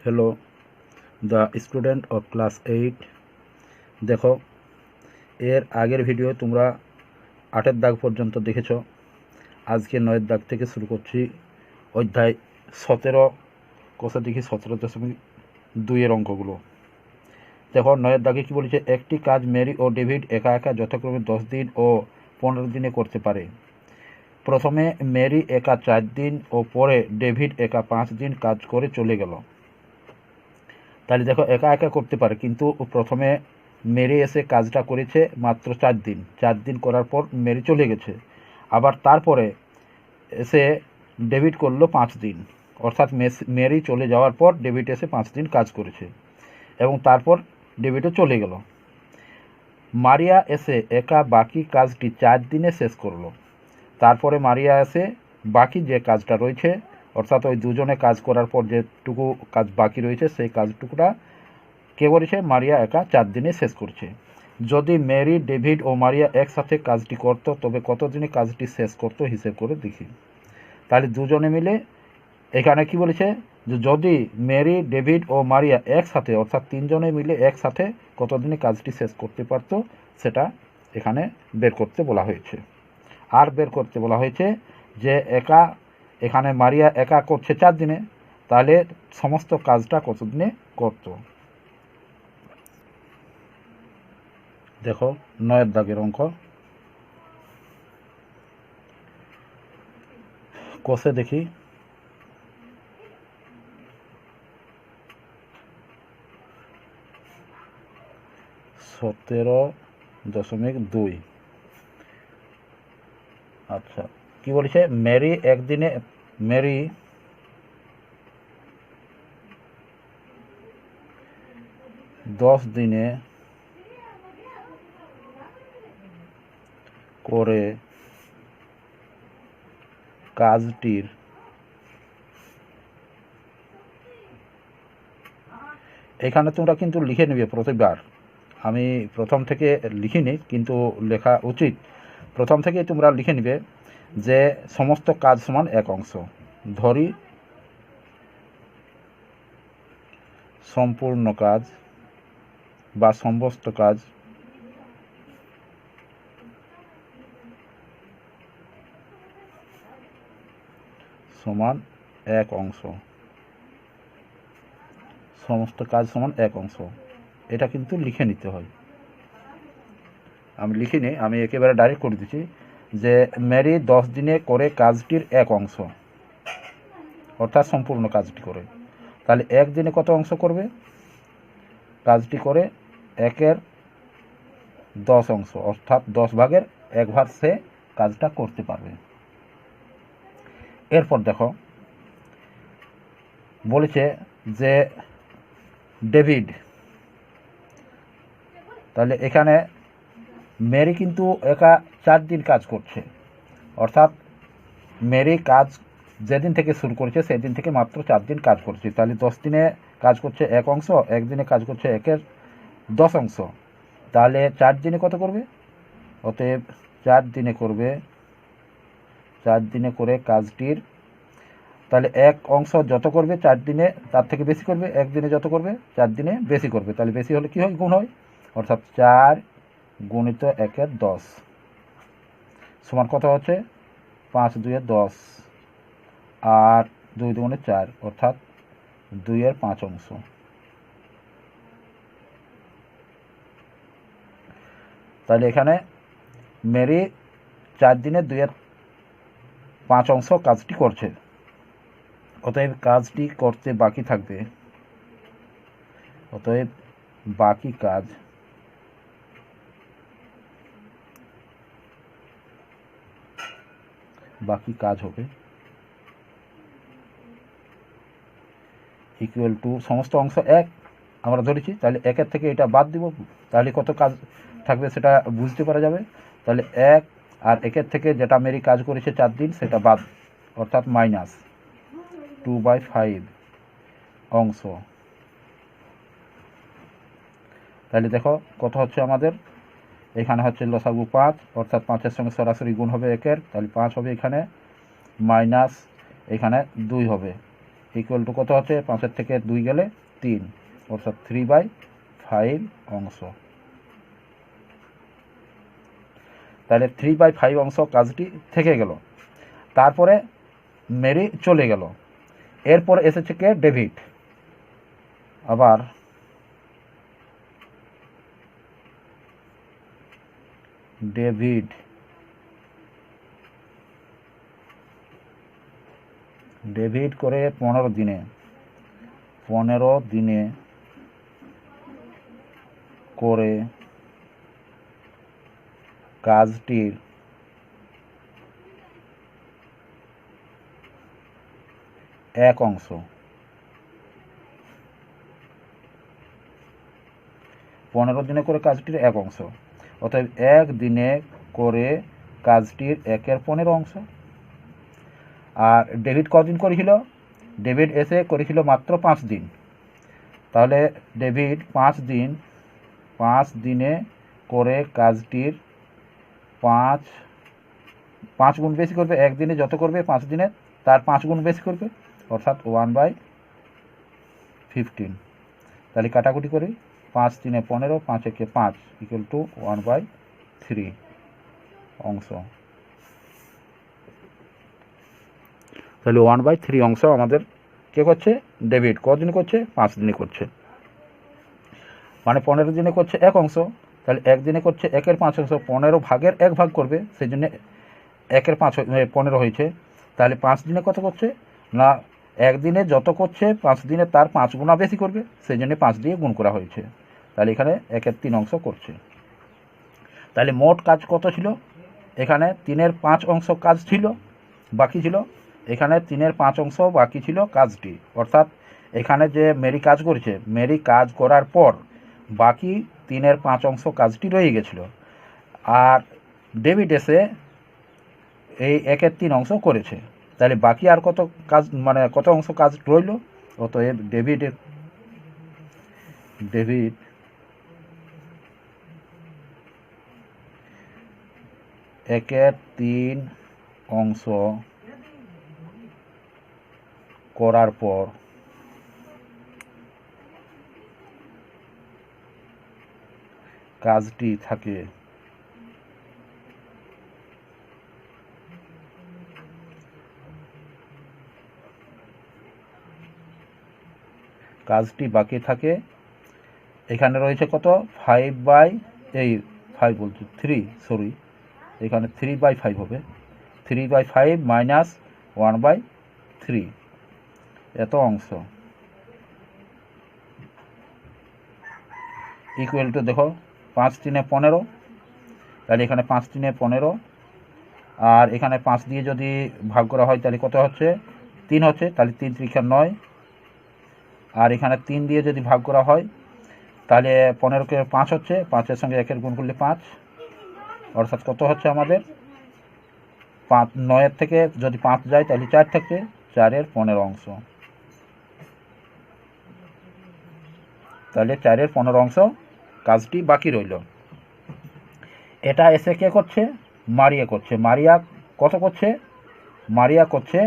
Hello the student of class 8। দেখো, এর আগের ভিডিও তোমরা 8-এর দাগ পর্যন্ত দেখেছ। আজকে 9-এর দাগ থেকে শুরু করছি। অধ্যায় 17 কোষে দেখি 17.2-এর অঙ্কগুলো। দেখো, 9-এর দাগে কী বলেছে, একটি কাজ মেরি ও ডেভিড একা একা যথাক্রমে 10 দিন ও 15 দিনে করতে পারে। প্রথমে মেরি একা 4 দিন ও পরে ডেভিড একা 5 দিন কাজ করে চলে গেল। তাহলে দেখো, একা একা করতে পারে, কিন্তু প্রথমে মেরি এসে কাজটা করেছে মাত্র 4 দিন করার পর মেরি চলে গেছে। আবার তারপরে এসে ডেভিড করলো 5 দিন, অর্থাৎ মেরি চলে যাওয়ার পর ডেভিড এসে 5 দিন কাজ করেছে এবং তারপর ডেভিডও চলে গেল। মারিয়া এসে একা বাকি কাজটি 4 দিনে শেষ করলো। তারপরে মারিয়া এসে বাকি যে কাজটা রয়েছে, অর্থাৎ ওই দুজনে কাজ করার পর যেটুকু কাজ বাকি রয়েছে সেই কাজটুকুটা কে করেছে, মারিয়া একা 4 দিনে শেষ করছে। যদি মেরি, ডেভিড ও মারিয়া একসাথে কাজটি করতো তবে কত দিনে কাজটি শেষ করতো হিসেব করে দেখি। তাহলে দুজনে মিলে এখানে কি বলেছে, যে যদি মেরি, ডেভিড ও মারিয়া একসাথে, অর্থাৎ 3 জনে মিলে একসাথে কত দিনে কাজটি শেষ করতে পারতো সেটা এখানে বের করতে বলা হয়েছে। আর বের করতে বলা হয়েছে যে এখানে মারিয়া একা করছে 4 দিনে, তাহলে সমস্ত কাজটা কত দিনে করতো। দেখো, 9-এর দাগের অঙ্ক। কোষে দেখি 17.2। আচ্ছা, কি বলেছে, মেরি 10 দিনে করে কাজটির এখানে তোমরা কিন্তু লিখে নেবে প্রতিবার। আমি প্রথম থেকে লিখিনি, কিন্তু লেখা উচিত। প্রথম থেকে তোমরা লিখে নেবে যে সমস্ত কাজ সমান 1 অংশ। ধরি সম্পূর্ণ কাজ বা সমস্ত কাজ সমান 1 অংশ। সমস্ত কাজ সমান 1 অংশ, এটা কিন্তু লিখে নিতে হয়। আমি লিখিনি, আমি একেবারে ডাইরেক্ট করে দিচ্ছি যে মেরি 10 দিনে করে কাজটির 1 অংশ, অর্থাৎ সম্পূর্ণ কাজটি করে। তাহলে 1 দিনে কত অংশ করবে, কাজটি করে 1-এর 10 অংশ, অর্থাৎ 10 ভাগের 1 ভাগ সে কাজটা করতে পারবে। এরপর দেখো, বলেছে যে ডেভিড, তাহলে এখানে মেরি কিন্তু একা 4 দিন কাজ করছে, অর্থাৎ মেরি কাজ যেদিন থেকে শুরু করেছে সেদিন থেকে মাত্র 4 দিন কাজ করছে। তাহলে 10 দিনে কাজ করছে 1 অংশ, 1 দিনে কাজ করছে 1-এর 10 অংশ। তাহলে 4 দিনে কত করবে, অতএব 4 দিনে করবে, 4 দিনে করে কাজটির, তাহলে 1 অংশ যত করবে 4 দিনে তার থেকে বেশি করবে, 1 দিনে যত করবে 4 দিনে বেশি করবে। তাহলে বেশি হলে কী হয়, গুণ হয়, অর্থাৎ 4 গুণিত 1-এর 10 সমান কত হচ্ছে, 5 2-এর 10 আর 2 2 4, অর্থাৎ 2-এর 5 অংশ। তাহলে এখানে মেরি 4 দিনে 2-এর 5 অংশ কাজটি করছে, অতএব কাজটি করতে বাকি থাকবে, অতএব বাকি কাজ হবে ইকুয়াল টু সমস্ত অংশ 1 আমরা ধরেছি। তাহলে 1-এর থেকে এটা বাদ দিব, তাহলে কত কাজ থাকবে সেটা বুঝতে পারা যাবে। তাহলে 1 আর 1-এর থেকে যেটা মেরি কাজ করেছে 4 দিন সেটা বাদ, অর্থাৎ মাইনাস 2/5 অংশ। তাহলে দেখো কত হচ্ছে আমাদের, এখানে হচ্ছে লসাগু 5, অর্থাৎ 5-এর সঙ্গে সরাসরি গুণ হবে 1-এর, তাহলে 5 হবে এখানে, মাইনাস এখানে 2 হবে, ইকুয়াল টু কত হচ্ছে, 5 থেকে 2 গেলে 3, অর্থাৎ 3/5 অংশ। তাহলে 3/5 অংশ কাজটি থেকে গেল। তারপরে মেরি চলে গেল। এরপর এসেছে কে, ডেভিড। আবার ডেভিড করে 15 দিনে করে কাজটির এক অংশ। 15 দিনে করে কাজটির এক অংশ, অতএব 1 দিনে করে কাজটির 1/15 অংশ। আর ডেভিড কদিন করেছিল, ডেভিড এসে করেছিল মাত্র 5 দিন। তাহলে ডেভিড 5 দিনে করে কাজটির 5 গুণ বেশি করবে। একদিনে যত করবে 5 দিনে তার 5 গুণ বেশি করবে, অর্থাৎ 1/15। তাহলে কাটাকুটি করি, 5 3 15, 5 1 5 ইকুয়াল টু 1/3 অংশ। তাহলে 1/3 অংশ আমাদের কে করছে, ডেভিড। কদিন করছে, 5 দিনে করছে। মানে 15 দিনে করছে 1 অংশ, তাহলে 1 দিনে করছে 1/5 অংশ। 15 ভাগের 1 ভাগ করবে, সেই জন্য 1/5 15 হয়েছে। তাহলে 5 দিনে কত করছে না, 1 দিনে যত করছে 5 দিনে তার 5 গুণা বেশি করবে, সেই জন্য 5 দিয়ে গুণ করা হয়েছে। তাহলে এখানে 1/3 অংশ করছে। তাহলে মোট কাজ কত ছিল, এখানে 3/5 অংশ কাজ ছিল, বাকি ছিল। এখানে 3/5 অংশ বাকি ছিল কাজটি, অর্থাৎ এখানে যে মেরি কাজ করেছে, মেরি কাজ করার পর বাকি 3/5 অংশ কাজটি রয়ে গেছিল। আর ডেভিড এসে এই 1/3 অংশ করেছে। তাহলে বাকি আর কত কাজ, মানে কত অংশ কাজ রইল, অতএব ডেভিড 1/3 অংশ করার পর কাজটি থাকে বাকি থাকে। এখানে রয়েছে কত, 3, এখানে 3/5 হবে। 3/5 মাইনাস 1/3 এত অংশ ইকুয়াল টু, দেখো 5 3 15, তাহলে এখানে 5 3 15, আর এখানে 5 দিয়ে যদি ভাগ করা হয় তাহলে কত হচ্ছে, 3 হচ্ছে। তাহলে 3 3 9, আর এখানে 3 দিয়ে যদি ভাগ করা হয় তাহলে 15কে 5 হচ্ছে, 5-এর সঙ্গে 1-এর গুণ করলে 5, অর্থাৎ কত হচ্ছে আমাদের 9-এর থেকে যদি 5 যায় তাহলে 4 থাকছে, 4/15 অংশ। তাহলে 4/15 অংশ কাজটি বাকি রইল। এটা এসে কে করছে, মারিয়া করছে। মারিয়া কত করছে, মারিয়া করছে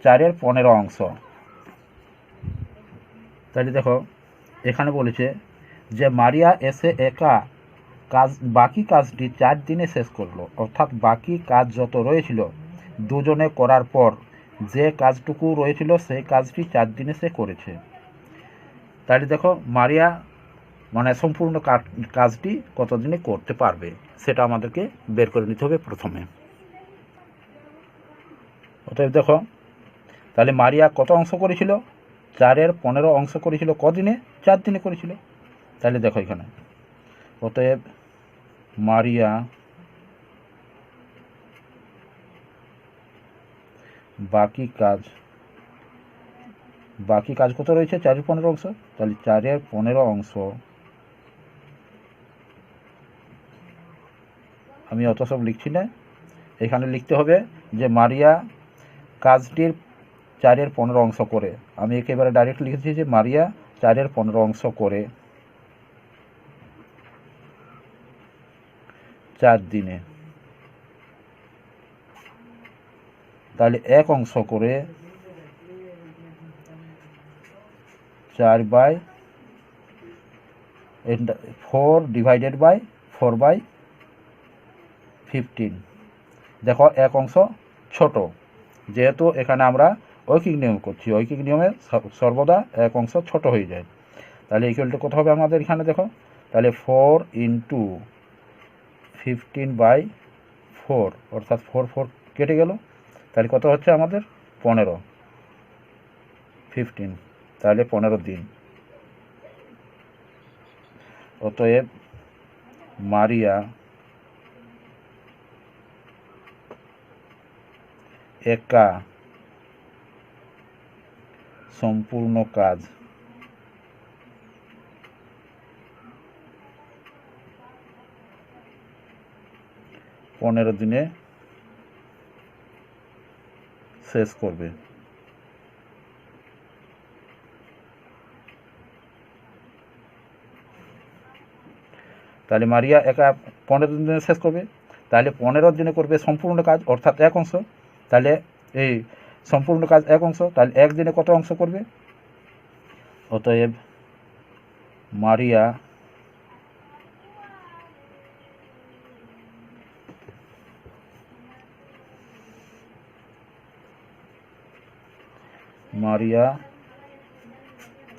4/15 অংশ। তাহলে দেখো এখানে বলেছে যে মারিয়া এসে একা বাকি কাজটি 4 দিনে শেষ করলো, অর্থাৎ বাকি কাজ যত রয়েছিল দুজনে করার পর যে কাজটুকু রয়েছিল সেই কাজটি 4 দিনে সে করেছে। তাহলে দেখো মারিয়া মানে সম্পূর্ণ কাজটি কত দিনে করতে পারবে সেটা আমাদেরকে বের করে নিতে হবে প্রথমে। অতএব দেখো তাহলে মারিয়া কত অংশ করেছিল, 4/15 অংশ করেছিল কদিনে, 4 দিনে করেছিল। তাহলে দেখো এখানে, অতএব মারিয়া বাকি কাজ কত রয়েছে, 4/15 অংশ। তাহলে 4/15 অংশ, আমি অত সব লিখছি না, এখানে লিখতে হবে যে মারিয়া কাজটির 4/15 অংশ করে। আমি একেবারে ডাইরেক্ট লিখেছি যে মারিয়া 4/15 অংশ করে 4 দিনে। তাহলে 1 অংশ করে 4 ডিভাইডেড বাই 4/15। দেখো এক অংশ ছোট, যেহেতু এখানে আমরা ঐকিক নিয়ম করছি, ঐকিক নিয়মে সর্বদা এক অংশ ছোট হয়ে যায়। তাহলে ইকুয়াল টু কত হবে আমাদের এখানে দেখো, তাহলে 4 × 15/4 অর্থাৎ 4 কেটে গেল, তাহলে কত হচ্ছে আমাদের 15, তাহলে 15 দিন। অতএব মারিয়া একা সম্পূর্ণ কাজ 15 দিনে শেষ করবে। তাহলে মারিয়া একা 15 দিনে শেষ করবে, তাহলে 15 দিনে করবে সম্পূর্ণ কাজ অর্থাৎ এক অংশ। তাহলে এই সম্পূর্ণ কাজ এক অংশ, তাহলে একদিনে কত অংশ করবে? অতএব মারিয়া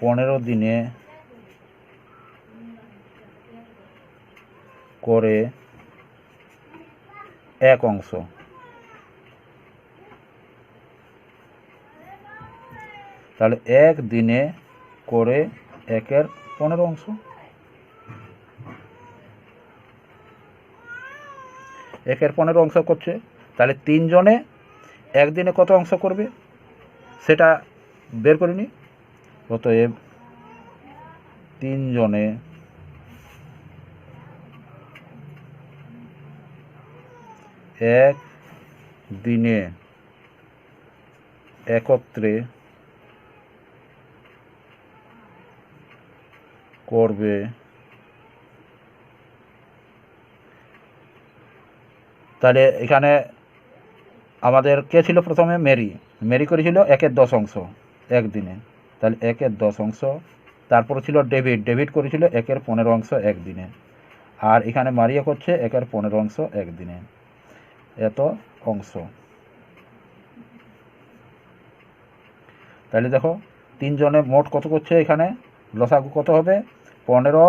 15 দিনে করে এক অংশ। তাহলে এক দিনে করে 1/15 অংশ। একের 15 অংশ করছে, তাহলে 3 জনে একদিনে কত অংশ করবে সেটা বের করে নি। অতএব 3 জনে এক দিনে একত্রে করবে তাহলে এখানে আমাদের কে ছিল প্রথমে? মেরি করেছিল 1/10 অংশ একদিনে, তাহলে 1/10 অংশ। তারপরে ছিল ডেভিড করেছিল 1/15 অংশ একদিনে, আর এখানে মারিয়া করছে 1/15 অংশ একদিনে, এত অংশ। তাহলে দেখো 3 জনে মোট কত করছে, এখানে লসাগু কত হবে? 15,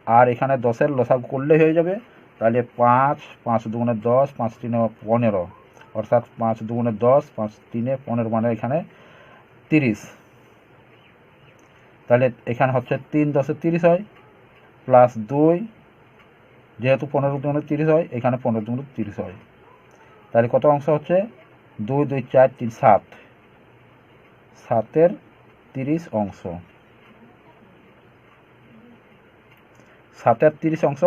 আর এখানে 10-এর লসাগু করলেই হয়ে যাবে। তাহলে 5 2 10, 5 3 15, অর্থাৎ 5 2 10, 5 3 15, মানে এখানে 30। তাহলে এখানে হচ্ছে 3 10 30 হয়, প্লাস 2, যেহেতু 15 2 30 হয়, এখানে 15 2 30 হয়। তাহলে কত অংশ হচ্ছে? 2 2 4 3 7, 7-এর 30 অংশ। 7-এর 30 অংশ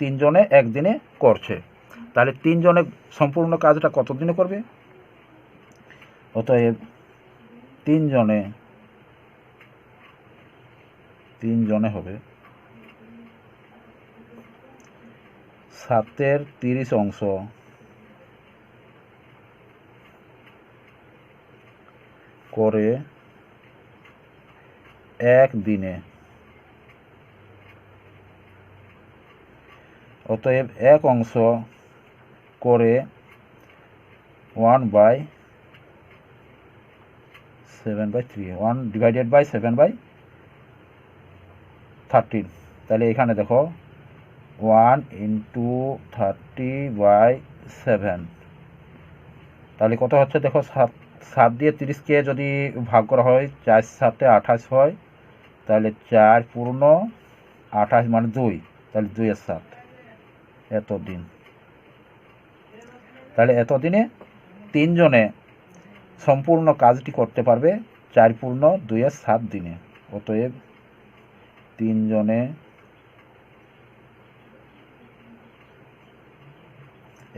3 জনে একদিনে করছে। তাহলে 3 জনে সম্পূর্ণ কাজটা কত দিনে করবে? অতএব 3 জনে হবে 7-এর 30 অংশ করে এক দিনে। অতএব এক অংশ করে 1/7/3, 1 ডিভাইডেড বাই 7/13। তাহলে এখানে দেখো 1 × 30/7, তাহলে কত হচ্ছে দেখো, 7 দিয়ে 30-কে যদি ভাগ করা হয় 4 7 28 হয়, তাহলে 4 পূর্ণ 28 মানে 2, তাহলে 2/7, এত দিন। তাহলে এতদিনে 3 জনে সম্পূর্ণ কাজটি করতে পারবে 4 পূর্ণ 2/7 দিনে। অতএব 3 জনে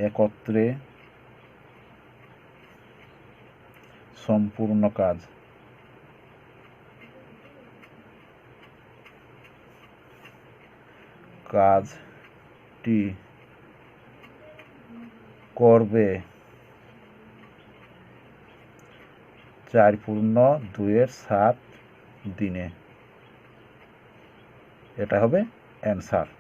একত্রে সম্পূর্ণ কাজটি করবে 4 পূর্ণ 2/7 দিনে। এটা হবে অ্যান্সার।